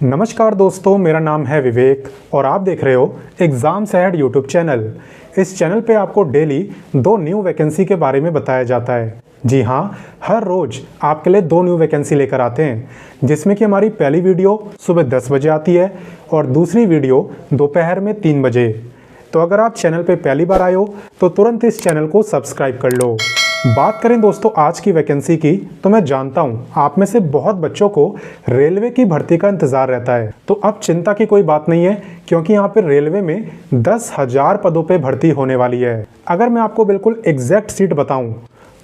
नमस्कार दोस्तों, मेरा नाम है विवेक और आप देख रहे हो एग्ज़ाम्स अहेड यूट्यूब चैनल। इस चैनल पे आपको डेली 2 न्यू वैकेंसी के बारे में बताया जाता है। जी हाँ, हर रोज़ आपके लिए 2 न्यू वैकेंसी लेकर आते हैं, जिसमें कि हमारी पहली वीडियो सुबह 10 बजे आती है और दूसरी वीडियो दोपहर में 3 बजे। तो अगर आप चैनल पे पहली बार आए हो तो तुरंत इस चैनल को सब्सक्राइब कर लो। बात करें दोस्तों आज की वैकेंसी की, तो मैं जानता हूँ आप में से बहुत बच्चों को रेलवे की भर्ती का इंतज़ार रहता है। तो अब चिंता की कोई बात नहीं है, क्योंकि यहाँ पे रेलवे में 10,000 पदों पे भर्ती होने वाली है। अगर मैं आपको बिल्कुल एग्जैक्ट सीट बताऊँ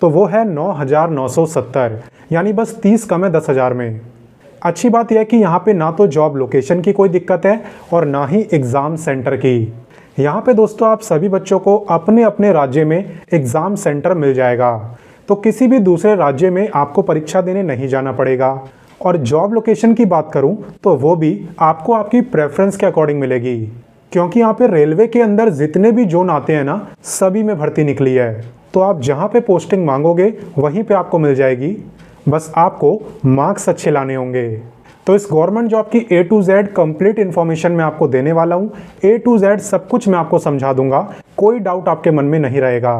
तो वो है 9,970, यानी बस 30 कम है 10,000 में। अच्छी बात यह है कि यहाँ पे ना तो जॉब लोकेशन की कोई दिक्कत है और ना ही एग्ज़ाम सेंटर की। यहाँ पे दोस्तों आप सभी बच्चों को अपने अपने राज्य में एग्ज़ाम सेंटर मिल जाएगा, तो किसी भी दूसरे राज्य में आपको परीक्षा देने नहीं जाना पड़ेगा। और जॉब लोकेशन की बात करूँ तो वो भी आपको आपकी प्रेफरेंस के अकॉर्डिंग मिलेगी, क्योंकि यहाँ पे रेलवे के अंदर जितने भी जोन आते हैं ना, सभी में भर्ती निकली है। तो आप जहाँ पे पोस्टिंग मांगोगे वहीं पे आपको मिल जाएगी, बस आपको मार्क्स अच्छे लाने होंगे। तो इस गवर्नमेंट जॉब की A to Z complete information मैं आपको देने वाला हूँ। A to Z सब कुछ मैं आपको समझा दूंगा, कोई डाउट आपके मन में नहीं रहेगा।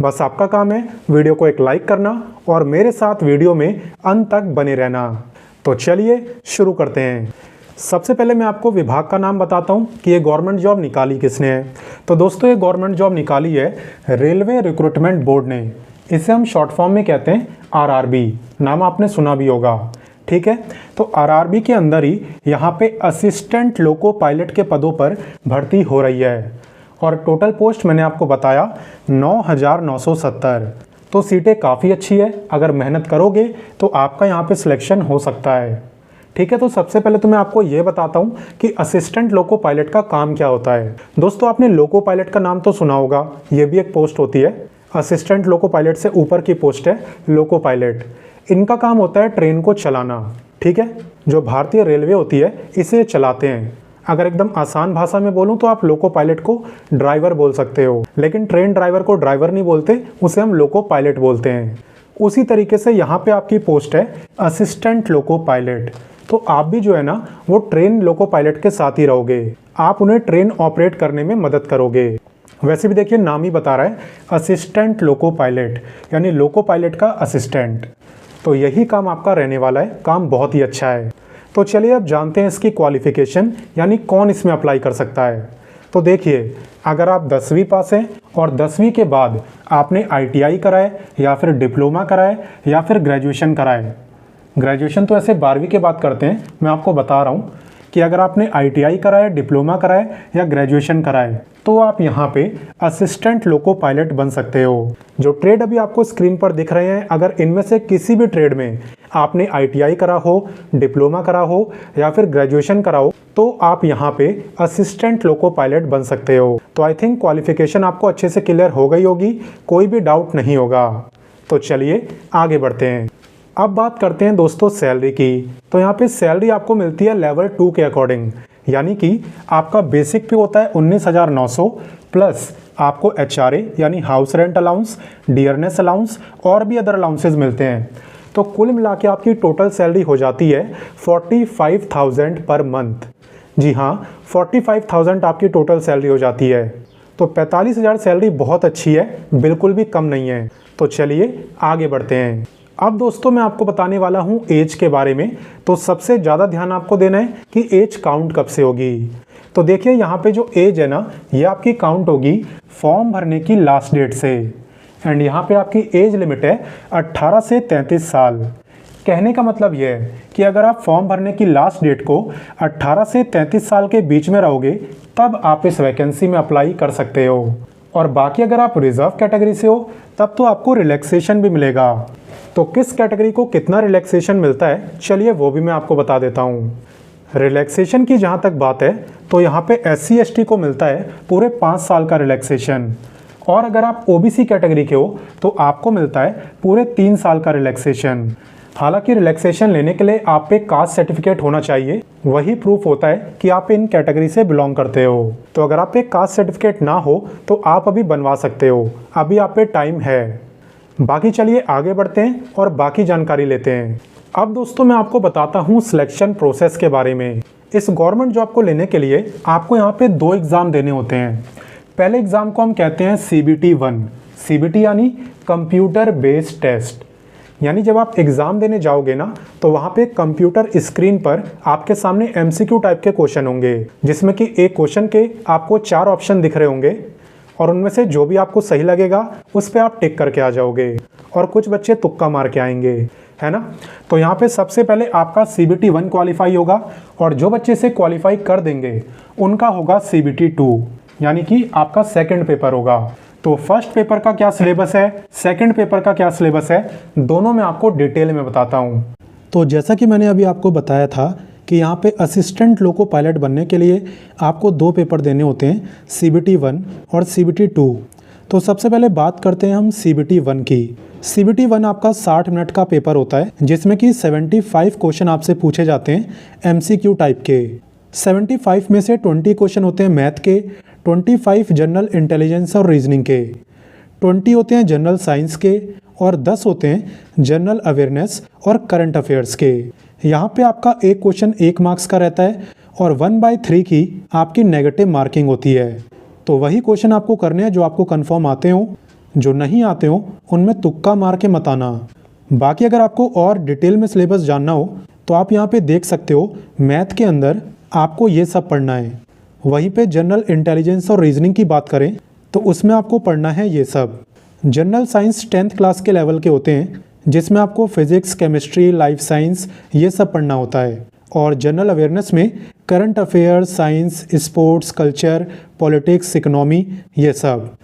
बस आपका काम है वीडियो को एक लाइक करना और मेरे साथ वीडियो में अंत तक बने रहना। तो चलिए शुरू करते हैं। सबसे पहले मैं आपको विभाग का नाम बताता हूँ कि ये गवर्नमेंट जॉब निकाली किसने है। तो दोस्तों ये गवर्नमेंट जॉब निकाली है रेलवे रिक्रूटमेंट बोर्ड ने। इसे हम शॉर्ट फॉर्म में कहते हैं RRB, नाम आपने सुना भी होगा। ठीक है, तो RRB के अंदर ही यहाँ पे असिस्टेंट लोको पायलट के पदों पर भर्ती हो रही है और टोटल पोस्ट मैंने आपको बताया 9,970। तो सीटें काफ़ी अच्छी है, अगर मेहनत करोगे तो आपका यहाँ पे सिलेक्शन हो सकता है। ठीक है, तो सबसे पहले तो मैं आपको ये बताता हूँ कि असिस्टेंट लोको पायलट का काम क्या होता है। दोस्तों आपने लोको पायलट का नाम तो सुना होगा, ये भी एक पोस्ट होती है। असिस्टेंट लोको पायलट से ऊपर की पोस्ट है लोको पायलट। इनका काम होता है ट्रेन को चलाना। ठीक है, जो भारतीय रेलवे होती है इसे चलाते हैं। अगर एकदम आसान भाषा में बोलूं तो आप लोको पायलट को ड्राइवर बोल सकते हो, लेकिन ट्रेन ड्राइवर को ड्राइवर नहीं बोलते, उसे हम लोको पायलट बोलते हैं। उसी तरीके से यहाँ पे आपकी पोस्ट है असिस्टेंट लोको पायलट। तो आप भी जो है ना वो ट्रेन लोको पायलट के साथ ही रहोगे, आप उन्हें ट्रेन ऑपरेट करने में मदद करोगे। वैसे भी देखिए नाम ही बता रहा है असिस्टेंट लोको पायलट, यानी लोको पायलट का असिस्टेंट। तो यही काम आपका रहने वाला है, काम बहुत ही अच्छा है। तो चलिए अब जानते हैं इसकी क्वालिफिकेशन, यानी कौन इसमें अप्लाई कर सकता है। तो देखिए, अगर आप 10वीं पास हैं और 10वीं के बाद आपने ITI कराए या फिर डिप्लोमा कराए या फिर ग्रेजुएशन कराए। ग्रेजुएशन तो ऐसे 12वीं के बाद करते हैं, मैं आपको बता रहा हूँ कि अगर आपने ITI कराए, डिप्लोमा कराए या ग्रेजुएशन कराए तो आप यहाँ पे असिस्टेंट लोको पायलट बन सकते हो। जो ट्रेड अभी आपको स्क्रीन पर दिख रहे हैं, अगर इनमें से किसी भी ट्रेड में आपने ITI करा हो, डिप्लोमा करा हो या फिर ग्रेजुएशन करा हो, तो आप यहाँ पे असिस्टेंट लोको पायलट बन सकते हो। तो आई थिंक क्वालिफिकेशन आपको अच्छे से क्लियर हो गई होगी, कोई भी डाउट नहीं होगा। तो चलिए आगे बढ़ते हैं। अब बात करते हैं दोस्तों सैलरी की। तो यहाँ पे सैलरी आपको मिलती है लेवल 2 के अकॉर्डिंग, यानी कि आपका बेसिक पे होता है 19,900 प्लस आपको HRA यानी house rent allowance, dearness allowance और भी अदर अलाउंसेस मिलते हैं। तो कुल मिला के आपकी टोटल सैलरी हो जाती है 45,000 पर मंथ। जी हाँ, 45,000 आपकी टोटल सैलरी हो जाती है। तो 45,000 सैलरी बहुत अच्छी है, बिल्कुल भी कम नहीं है। तो चलिए आगे बढ़ते हैं। अब दोस्तों मैं आपको बताने वाला हूँ एज के बारे में। तो सबसे ज़्यादा ध्यान आपको देना है कि एज काउंट कब से होगी। तो देखिए यहाँ पे जो एज है ना, ये आपकी काउंट होगी फॉर्म भरने की लास्ट डेट से। एंड यहाँ पे आपकी एज लिमिट है 18 से 33 साल। कहने का मतलब ये है कि अगर आप फॉर्म भरने की लास्ट डेट को 18 से 33 साल के बीच में रहोगे तब आप इस वैकेंसी में अप्लाई कर सकते हो। और बाकी अगर आप रिजर्व कैटेगरी से हो तब तो आपको रिलैक्सेशन भी मिलेगा। तो किस कैटेगरी को कितना रिलैक्सेशन मिलता है, चलिए वो भी मैं आपको बता देता हूँ। रिलैक्सेशन की जहाँ तक बात है तो यहाँ पे SC ST को मिलता है पूरे 5 साल का रिलैक्सेशन, और अगर आप OBC कैटेगरी के हो तो आपको मिलता है पूरे 3 साल का रिलैक्सेशन। हालांकि रिलैक्सेशन लेने के लिए आप पे कास्ट सर्टिफिकेट होना चाहिए, वही प्रूफ होता है कि आप इन कैटेगरी से बिलोंग करते हो। तो अगर आप पे कास्ट सर्टिफिकेट ना हो तो आप अभी बनवा सकते हो, अभी आप पे टाइम है। बाकी चलिए आगे बढ़ते हैं और बाकी जानकारी लेते हैं। अब दोस्तों मैं आपको बताता हूँ सिलेक्शन प्रोसेस के बारे में। इस गवर्नमेंट जॉब को लेने के लिए आपको यहाँ पे 2 एग्ज़ाम देने होते हैं। पहले एग्ज़ाम को हम कहते हैं CBT 1, CBT यानी कंप्यूटर बेस्ड टेस्ट। यानी जब आप एग्ज़ाम देने जाओगे ना तो वहाँ पे कंप्यूटर स्क्रीन पर आपके सामने MCQ टाइप के क्वेश्चन होंगे, जिसमें कि एक क्वेश्चन के आपको 4 ऑप्शन दिख रहे होंगे और उनमें से जो भी आपको सही लगेगा उस पर आप टिक करके आ जाओगे और कुछ बच्चे तुक्का मार के आएंगे, है ना। तो यहाँ पे सबसे पहले आपका CBT 1 क्वालिफाई होगा और जो बच्चे से क्वालिफाई कर देंगे उनका होगा CBT 2, यानी कि आपका सेकंड पेपर होगा। तो फर्स्ट पेपर का क्या सिलेबस है, सेकंड पेपर का क्या सिलेबस है, दोनों मैं आपको डिटेल में बताता हूँ। तो जैसा कि मैंने अभी आपको बताया था कि यहाँ पे असिस्टेंट लोको पायलट बनने के लिए आपको 2 पेपर देने होते हैं, CBT 1 और CBT 2। तो सबसे पहले बात करते हैं हम CBT 1 की। CBT 1 आपका 60 मिनट का पेपर होता है, जिसमें कि 75 क्वेश्चन आपसे पूछे जाते हैं MCQ टाइप के। 75 में से 20 क्वेश्चन होते हैं मैथ के, 25 जनरल इंटेलिजेंस और रीजनिंग के, 20 होते हैं जनरल साइंस के और 10 होते हैं जनरल अवेयरनेस और करंट अफेयर्स के। यहाँ पे आपका एक क्वेश्चन 1 मार्क्स का रहता है और 1/3 की आपकी नेगेटिव मार्किंग होती है। तो वही क्वेश्चन आपको करने हैं जो आपको कंफर्म आते हो, जो नहीं आते हो उनमें तुक्का मार के मत आना। बाकी अगर आपको और डिटेल में सिलेबस जानना हो तो आप यहाँ पे देख सकते हो, मैथ के अंदर आपको ये सब पढ़ना है। वहीं पे जनरल इंटेलिजेंस और रीजनिंग की बात करें तो उसमें आपको पढ़ना है ये सब। जनरल साइंस 10th क्लास के लेवल के होते हैं, जिसमें आपको फिजिक्स, केमिस्ट्री, लाइफ साइंस ये सब पढ़ना होता है। और जनरल अवेयरनेस में current affairs, science, sports, culture, politics, economy ये सब।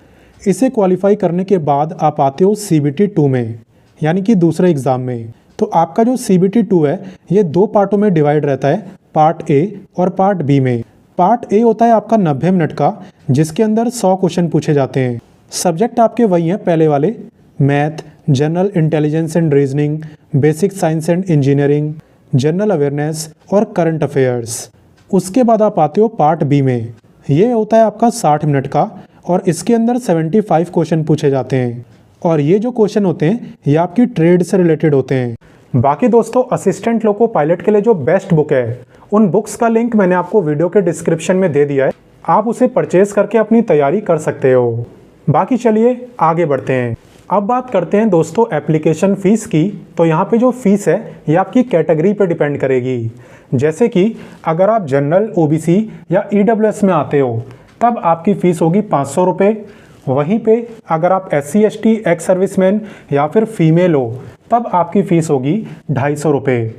इसे क्वालिफाई करने के बाद आप आते हो CBT 2 में, यानी कि दूसरे एग्ज़ाम में। तो आपका जो CBT 2 है ये 2 पार्टों में डिवाइड रहता है, पार्ट A और पार्ट B में। पार्ट A होता है आपका 90 मिनट का, जिसके अंदर 100 क्वेश्चन पूछे जाते हैं। सब्जेक्ट आपके वही हैं पहले वाले, math, general intelligence and reasoning, basic science and engineering, general awareness और करंट अफेयर्स। उसके बाद आप आते हो पार्ट B में। ये होता है आपका 60 मिनट का और इसके अंदर 75 क्वेश्चन पूछे जाते हैं और ये जो क्वेश्चन होते हैं ये आपकी ट्रेड से रिलेटेड होते हैं। बाकी दोस्तों असिस्टेंट लोको पायलट के लिए जो बेस्ट बुक है, उन बुक्स का लिंक मैंने आपको वीडियो के डिस्क्रिप्शन में दे दिया है, आप उसे परचेज करके अपनी तैयारी कर सकते हो। बाकी चलिए आगे बढ़ते हैं। अब बात करते हैं दोस्तों एप्लीकेशन फ़ीस की। तो यहाँ पे जो फ़ीस है ये आपकी कैटेगरी पे डिपेंड करेगी। जैसे कि अगर आप जनरल, OBC या EWS में आते हो तब आपकी फ़ीस होगी 500 रुपये। वहीं पे अगर आप SC ST, एक्स सर्विसमैन या फिर फीमेल हो तब आपकी फ़ीस होगी 250 रुपये।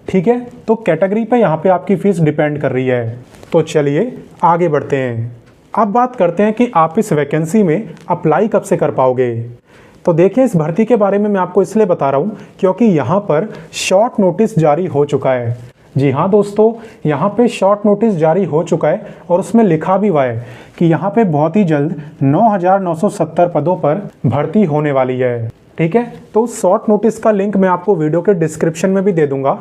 ठीक है, तो कैटेगरी पे यहाँ पे आपकी फ़ीस डिपेंड कर रही है। तो चलिए आगे बढ़ते हैं। अब बात करते हैं कि आप इस वैकेंसी में अप्लाई कब से कर पाओगे। तो देखिए इस भर्ती के बारे में मैं आपको इसलिए बता रहा हूँ क्योंकि यहाँ पर शॉर्ट नोटिस जारी हो चुका है। जी हाँ दोस्तों, यहाँ पे शॉर्ट नोटिस जारी हो चुका है और उसमें लिखा भी हुआ है कि यहाँ पे बहुत ही जल्द 9,970 पदों पर भर्ती होने वाली है। ठीक है, तो शॉर्ट नोटिस का लिंक मैं आपको वीडियो के डिस्क्रिप्शन में भी दे दूंगा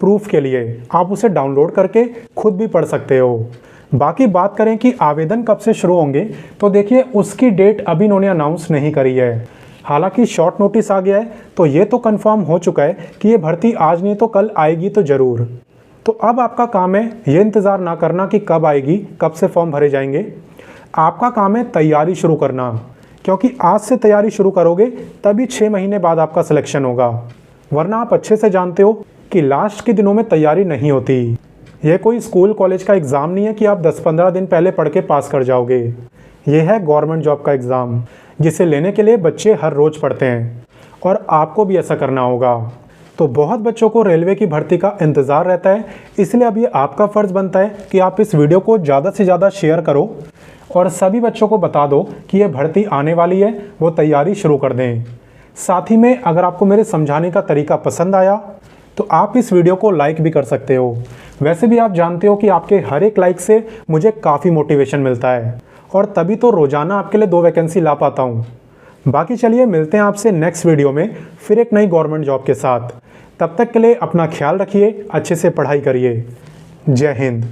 प्रूफ के लिए, आप उसे डाउनलोड करके खुद भी पढ़ सकते हो। बाकी बात करें कि आवेदन कब से शुरू होंगे, तो देखिए उसकी डेट अभी इन्होंने अनाउंस नहीं करी है। हालांकि शॉर्ट नोटिस आ गया है तो ये तो कंफर्म हो चुका है कि ये भर्ती आज नहीं तो कल आएगी तो ज़रूर। तो अब आपका काम है ये इंतज़ार ना करना कि कब आएगी, कब से फॉर्म भरे जाएंगे। आपका काम है तैयारी शुरू करना, क्योंकि आज से तैयारी शुरू करोगे तभी 6 महीने बाद आपका सिलेक्शन होगा। वरना आप अच्छे से जानते हो कि लास्ट के दिनों में तैयारी नहीं होती। ये कोई स्कूल कॉलेज का एग्ज़ाम नहीं है कि आप 10-15 दिन पहले पढ़ के पास कर जाओगे। ये है गवर्नमेंट जॉब का एग्ज़ाम, जिसे लेने के लिए बच्चे हर रोज़ पढ़ते हैं और आपको भी ऐसा करना होगा। तो बहुत बच्चों को रेलवे की भर्ती का इंतज़ार रहता है, इसलिए अब ये आपका फ़र्ज़ बनता है कि आप इस वीडियो को ज़्यादा से ज़्यादा शेयर करो और सभी बच्चों को बता दो कि ये भर्ती आने वाली है, वो तैयारी शुरू कर दें। साथ ही में अगर आपको मेरे समझाने का तरीका पसंद आया तो आप इस वीडियो को लाइक भी कर सकते हो। वैसे भी आप जानते हो कि आपके हर एक लाइक से मुझे काफ़ी मोटिवेशन मिलता है और तभी तो रोज़ाना आपके लिए 2 वैकेंसी ला पाता हूँ। बाकी चलिए मिलते हैं आपसे नेक्स्ट वीडियो में फिर एक नई गवर्नमेंट जॉब के साथ। तब तक के लिए अपना ख्याल रखिए, अच्छे से पढ़ाई करिए। जय हिंद।